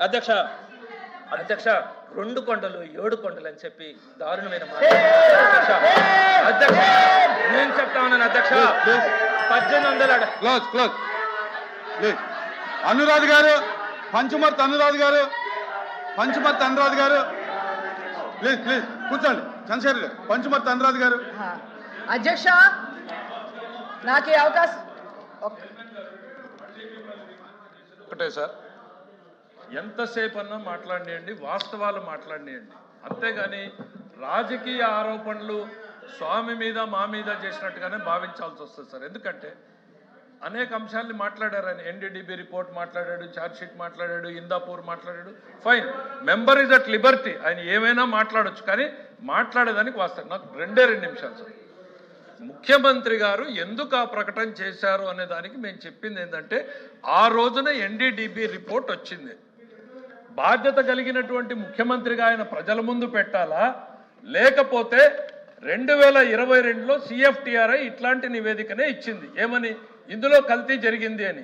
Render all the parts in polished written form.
అధ్యక్ష అధ్యక్ష 2 కొండలు 7 కొండలు అని చెప్పి దారుణమైన మాట అధ్యక్ష. అధ్యక్ష నేను చెప్తా ఉన్నాను అధ్యక్ష 1800 క్లోజ్ అనురాధ్ గారు పంచుమర్తి అనురాధ్ గారు ప్లీజ్ కూర్చోండి. చంద్రశేఖర్ గారు పంచుమర్తి అనురాధ్ గారు. అధ్యక్ష నాకు ఈ అవకాశం ఒకటే సార్, ఎంతసేపు అన్నా మాట్లాడియండి, వాస్తవాలు మాట్లాడియండి, అంతేగాని రాజకీయ ఆరోపణలు స్వామి మీద మా మీద చేసినట్టుగానే భావించాల్సి వస్తుంది సార్. ఎందుకంటే అనేక అంశాలని మాట్లాడారు ఆయన. ఎన్డీడీబీ రిపోర్ట్ మాట్లాడాడు, ఛార్జ్షీట్ మాట్లాడాడు, ఇందాపూర్ మాట్లాడాడు. Fine, member is at Liberty, ఆయన ఏమైనా మాట్లాడొచ్చు, కానీ మాట్లాడేదానికి వాస్తవం. నాకు 2 నిమిషాలు సార్. ముఖ్యమంత్రి గారు ఎందుకు ఆ ప్రకటన చేశారు అనే దానికి మేము చెప్పింది ఏంటంటే, ఆ రోజున ఎన్డీడీబీ రిపోర్ట్ వచ్చింది. బాధ్యత కలిగినటువంటి ముఖ్యమంత్రిగా ఆయన ప్రజల ముందు పెట్టాలా, లేకపోతే 2022లో సిఎఫ్టిఆర్ఐ ఇట్లాంటి నివేదికనే ఇచ్చింది. ఏమని? ఇందులో కల్తీ జరిగింది అని.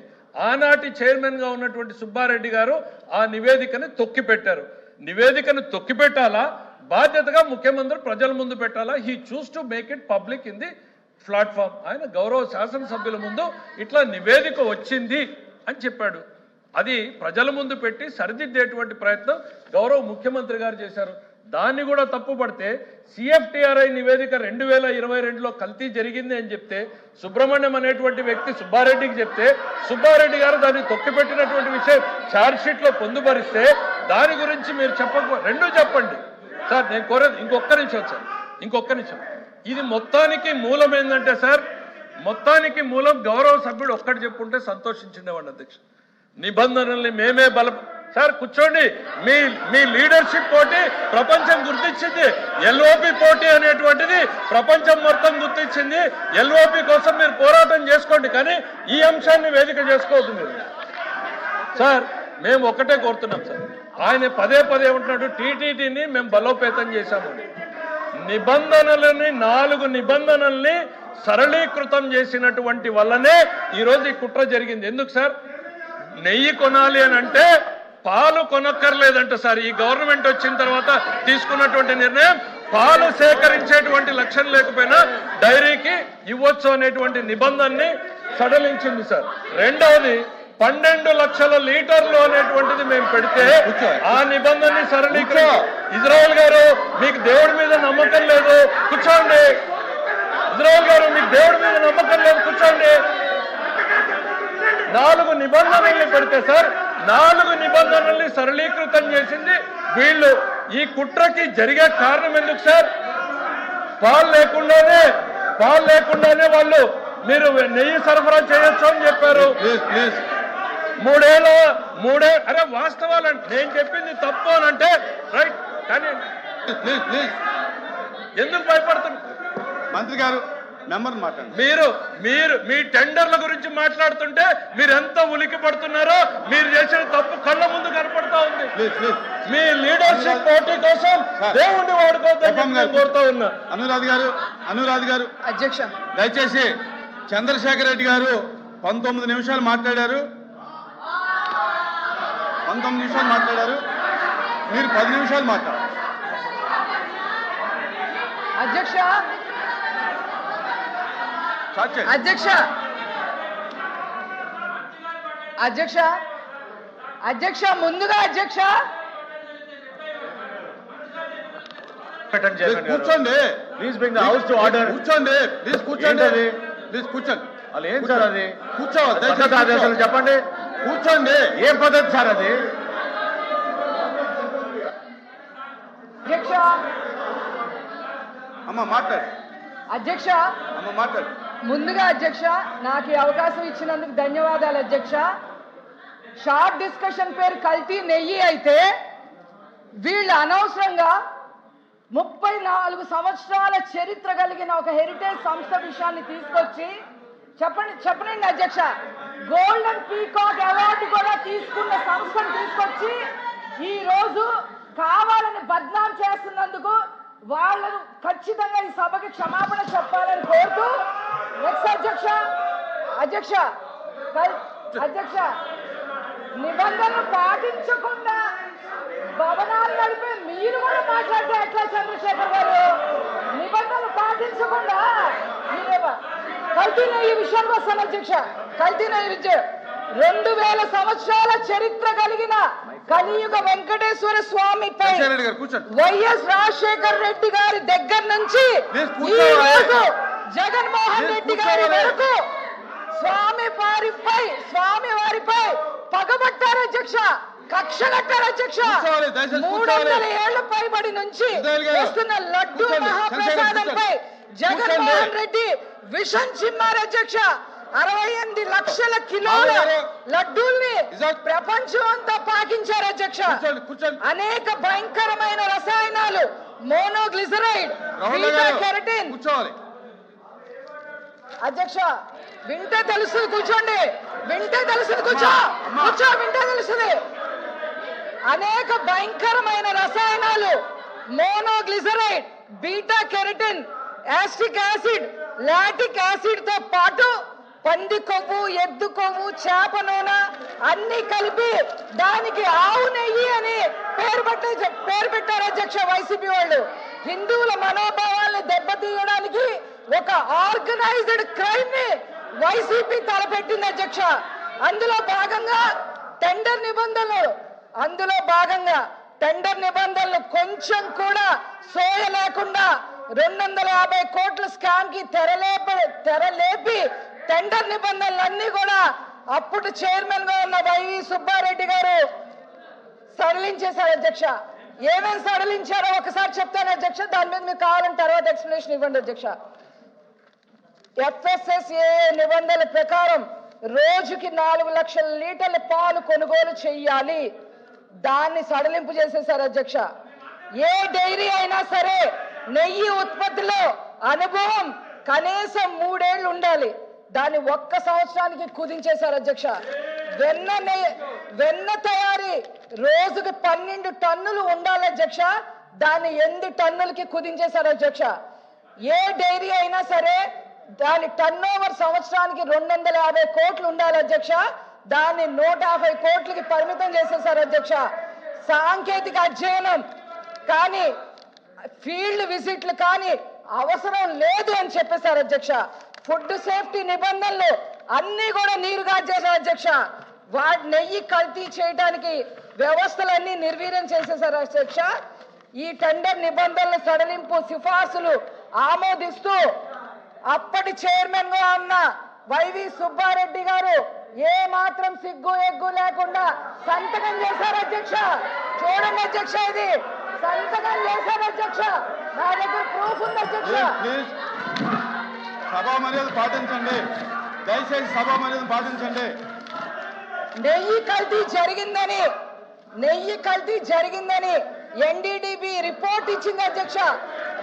ఆనాటి చైర్మన్గా ఉన్నటువంటి సుబ్బారెడ్డి గారు ఆ నివేదికను తొక్కిపెట్టారు. నివేదికను తొక్కిపెట్టాలా, బాధ్యతగా ముఖ్యమంత్రి ప్రజల ముందు పెట్టాలా? He choose to make it public in the platform. ఆయన గౌరవ శాసనసభ్యుల ముందు ఇట్లా నివేదిక వచ్చింది అని చెప్పాడు. అది ప్రజల ముందు పెట్టి సరిదిద్దేటువంటి ప్రయత్నం గౌరవ ముఖ్యమంత్రి గారు చేశారు. దాన్ని కూడా తప్పుపడితే సిఎఫ్టిఆర్ఐ నివేదిక 2022లో కల్తీ జరిగింది అని చెప్తే, సుబ్రహ్మణ్యం అనేటువంటి వ్యక్తి సుబ్బారెడ్డికి చెప్తే, సుబ్బారెడ్డి గారు దాన్ని తొక్కిపెట్టినటువంటి విషయం ఛార్జ్షీట్లో పొందుపరిస్తే, దాని గురించి మీరు రెండు చెప్పండి సార్. నేను కోరేది ఇంకొక్క నిమిషం సార్, ఇంకొక్క నిమిషం. ఇది మొత్తానికి మూలం ఏంటంటే సార్, మొత్తానికి మూలం గౌరవ సభ్యుడు ఒక్కటి చెప్పుంటే సంతోషించిండేవాడిని అధ్యక్ష. నిబంధనల్ని మేమే సార్ కూర్చోండి. మీ లీడర్షిప్ పోటీ ప్రపంచం గుర్తించింది. ఎల్ఓపి పోటీ అనేటువంటిది ప్రపంచం మొత్తం గుర్తించింది. ఎల్ఓపి కోసం మీరు పోరాటం చేసుకోండి, కానీ ఈ అంశాన్ని వేదిక చేసుకోవద్దు మీరు. సార్ మేము ఒక్కటే కోరుతున్నాం సార్, ఆయన పదే ఉంటున్నాడు టీటీడీని మేము బలోపేతం చేశాము. నిబంధనలని 4 నిబంధనల్ని సరళీకృతం చేసినటువంటి వల్లనే ఈరోజు ఈ కుట్ర జరిగింది. ఎందుకు సార్? నెయ్యి కొనాలి అని అంటే పాలు కొనక్కర్లేదంట సార్. ఈ గవర్నమెంట్ వచ్చిన తర్వాత తీసుకున్నటువంటి నిర్ణయం, పాలు సేకరించేటువంటి లక్ష్యం లేకపోయినా డైరీకి ఇవ్వచ్చు అనేటువంటి నిబంధనని సడలించింది సార్. రెండవది 12 లక్షల లీటర్లు అనేటువంటిది మేము పెడితే ఆ నిబంధనని సరళీకరించి, ఇజ్రాయెల్ గారు మీకు దేవుడి మీద నమ్మకం లేదు కూర్చోండి. ఇజ్రాయెల్ గారు మీకు దేవుడి మీద నమ్మకం లేదు కూర్చోండి. 4 నిబంధనల్ని పెడితే సార్, 4 నిబంధనల్ని సరళీకృతం చేసింది వీళ్ళు. ఈ కుట్రకి జరిగే కారణం ఎందుకు సార్? పాలు లేకుండానే వాళ్ళు మీరు నెయ్యి సరఫరా చేయొచ్చు అని చెప్పారు. 3 ఏళ్ళ అరే వాస్తవాలంటే నేను చెప్పింది తప్పు అని అంటే రైట్, కానీ ఎందుకు భయపడుతున్నారు మంత్రి గారు? మెంబర్ మాట్లాడండి. మీరు మీ టెండర్ల గురించి మాట్లాడుతుంటే మీరు ఎంత ఉలికి పడుతున్నారో, మీరు చేసిన తప్పు కళ్ళ ముందు కనపడతా ఉంది. మీ లీడర్షిప్ పోటీ కోసం దేవుణ్ణి వాడుకోవద్దని కోరుతా ఉన్నా. అనురాధ్ గారు అధ్యక్ష దయచేసి. చంద్రశేఖర్ రెడ్డి గారు 19 నిమిషాలు మాట్లాడారు. 19 నిమిషాలు మాట్లాడారు. మీరు 10 నిమిషాలు మాట్లాడారు. అధ్యక్ష అధ్యక్ష అధ్యక్ష అధ్యక్ష ముందుగా అధ్యక్ష కూర్చోండి. Please bring the house to order. కూర్చోండి ప్లీజ్, కూర్చోండి ప్లీజ్, కూర్చోండి. అలా ఏం సార్ అది? కూర్చోవద్దు, చెప్పండి. కూర్చోండి. ఏం పద్ధతి సార్ అది? అధ్యక్ష అమ్మ మాట్లాడు. అధ్యక్ష అమ్మ మాట్లాడు. ముందుగా అధ్యక్ష నాకు ఈ అవకాశం ఇచ్చినందుకు ధన్యవాదాలు అధ్యక్ష. షార్ట్ డిస్కషన్ పేరు కల్తీ నెయ్యి అయితే వీళ్ళు అనవసరంగా 34 సంవత్సరాల చరిత్ర కలిగిన ఒక హెరిటేజ్ సంస్థ విషయాన్ని తీసుకొచ్చి చెప్పండి అధ్యక్ష, గోల్డెన్ పీకాక్ అవార్డు కూడా తీసుకున్న సంస్థను తీసుకొచ్చి ఈ రోజు కావాలని బద్నాం చేస్తున్నందుకు వాళ్ళను ఖచ్చితంగా ఈ సభకి క్షమాపణ చెప్పాలని కోరుతూ అధ్యక్ష నిబంధనలు పాటించకుండా నడిపే మీరు కూడా మాట్లాడితే ఎట్లా చంద్రశేఖర్ గారు? నిబంధనలు పాటించకుండా కల్తీ నెయ్యి విషయానికి వస్తాను అధ్యక్ష. కల్తీ నెయ్యి విషయం 2000 సంవత్సరాల చరిత్ర కలిగిన కలియుగ వెంకటేశ్వర స్వామిపై రెడ్డి గారు కూర్చోండి. వైఎస్ రాజశేఖర్ రెడ్డి గారి దగ్గర నుంచి Please ఈ కూర్చోవాలి. రోజు జగన్మోహన్ Please రెడ్డి గారి కూర్చోవాలి. వరకు స్వామి వారిపై పగబట్టారు అధ్యక్ష, కక్ష కట్టారు అధ్యక్ష. కూర్చోవాలి, దయచేసి 300 ఏళ్ల పైబడి నుంచి ఇజ్రాయెల్ గారు. వస్తున్న లడ్డు కూర్చోండి. మహాప్రసాదంపై జగన్మోహన్ రెడ్డి విషం చిమ్మారు అధ్యక్ష. 68 లక్షల కిలోల లడ్డూల్ని ప్రపంచం అంతా పాకించారు అధ్యక్ష. కూర్చోండి. అనేక భయంకరమైన రసాయనాలు, మోనోగ్లిసరైడ్, రాహుల్ బీటా గారు కెరటిన్. కూర్చోవాలి. అధ్యక్ష వింటే తెలుస్తుంది, కూర్చోండి. వింటే తెలుస్తుంది, కూర్చో. వింటే తెలుస్తుంది. అనేక భయంకరమైన రసాయనాలు, monoglyceride, beta carotene, acetic acid, lactic acid తో పాటు పంది కొవ్వు, ఎద్దు కొవ్వు, చేప నూనె అన్ని కలిపి దానికి ఆవు నెయ్యి అని పేరు పెట్టారు అధ్యక్ష వైసీపీ వాళ్ళు. హిందువుల మనోభావాలను దెబ్బతీయడానికి ఒక ఆర్గనైజ్డ్ క్రైమ్ ని వైసీపీ తలపెట్టింది అధ్యక్ష. అందులో భాగంగా టెండర్ నిబంధనలు కొంచెం కూడా సోయ లేకుండా 250 కోట్ల స్కామ్ కి తెరలేపి టెండర్ నిబంధనలన్నీ కూడా అప్పుడు చైర్మన్ గా ఉన్న వైవి సుబ్బారెడ్డి గారు సడలించేశారు అధ్యక్ష. ఏమేమి సడలించారో ఒకసారి చెప్తాను అధ్యక్ష, దాని మీద మీకు కావాలని తర్వాత ఎక్స్ప్లెనేషన్ ఇవ్వండి అధ్యక్ష. FSSAI నిబంధనల ప్రకారం రోజుకి 4 లక్షల లీటర్ల పాలు కొనుగోలు చేయాలి. దాన్ని సడలింపు చేసేశారు అధ్యక్ష. ఏ డైరీ అయినా సరే నెయ్యి ఉత్పత్తిలో అనుభవం కనీసం 3 ఏళ్లు ఉండాలి. దాన్ని 1 సంవత్సరానికి కుదించేశారు అధ్యక్ష. వెన్న తయారీ రోజుకి 12 టన్నులు ఉండాలి అధ్యక్ష. దాన్ని 8 టన్నులకి కుదించేశారు అధ్యక్ష. ఏ డైరీ అయినా సరే దాని టర్న్ ఓవర్ సంవత్సరానికి 250 కోట్లు ఉండాలి అధ్యక్ష. దాన్ని 150 కోట్లకి పరిమితం చేసేశారు అధ్యక్ష. సాంకేతిక అధ్యయనం కానీ, ఫీల్డ్ విజిట్లు కానీ అవసరం లేదు అని చెప్పేశారు అధ్యక్ష. ఫుడ్ సేఫ్టీ నిబంధనలు అన్ని కూడా నీరుగా చేశారు అధ్యక్ష. నెయ్యి కల్తీ చేయడానికి వ్యవస్థలన్నీ నిర్వీర్యం చేసేశారు అధ్యక్ష. ఈ టెండర్ నిబంధనల సడలింపు సిఫార్సులు ఆమోదిస్తూ అప్పటి చైర్మన్ గా ఉన్న వైవి సుబ్బారెడ్డి గారు ఏ మాత్రం సిగ్గు ఎగ్గు లేకుండా సంతకం చేశారు అధ్యక్ష. చూడండి అధ్యక్ష, ఇది సంతకం చేశారు అధ్యక్ష. నా దగ్గర ప్రూఫ్ ఉంది అధ్యక్ష. సభా మర్యాద పాటించండి, దయచేసి సభా మర్యాద పాటించండి. నెయ్యి కల్తీ జరిగిందని NDDB రిపోర్ట్ ఇచ్చింది అధ్యక్ష.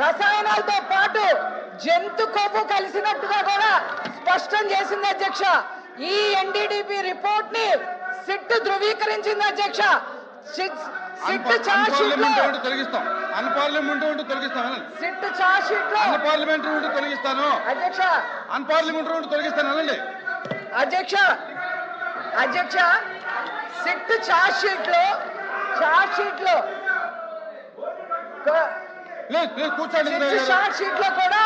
రసాయనాలతో పాటు జంతు కొవ్వు కలిసినట్టుగా కూడా స్పష్టం చేసింది అధ్యక్ష. ఈ NDDB రిపోర్ట్ ని సిట్ ధృవీకరించింది అధ్యక్ష. సిట్ ఛార్జ్ షీట్ లో తొలగిస్తాం, అన్పార్లమెంటరీ తొలగిస్తాను, సిట్ ఛార్జ్ షీట్ లో అన్పార్లమెంటరీ తొలగిస్తాను అధ్యక్ష. అన్పార్లమెంటరీ తొలగిస్తాను అనండి అధ్యక్ష. సిట్ ఛార్జ్ షీట్ లో కూర్చోండి. ఛార్జ్ షీట్ లో కూడా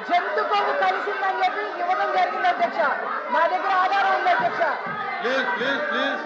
జంతు కొవ్వు కలిసిందని చెప్పి ఇవ్వడం జరిగింది అధ్యక్ష. మా దగ్గర ఆధారం ఉంది అధ్యక్ష. ప్లీజ్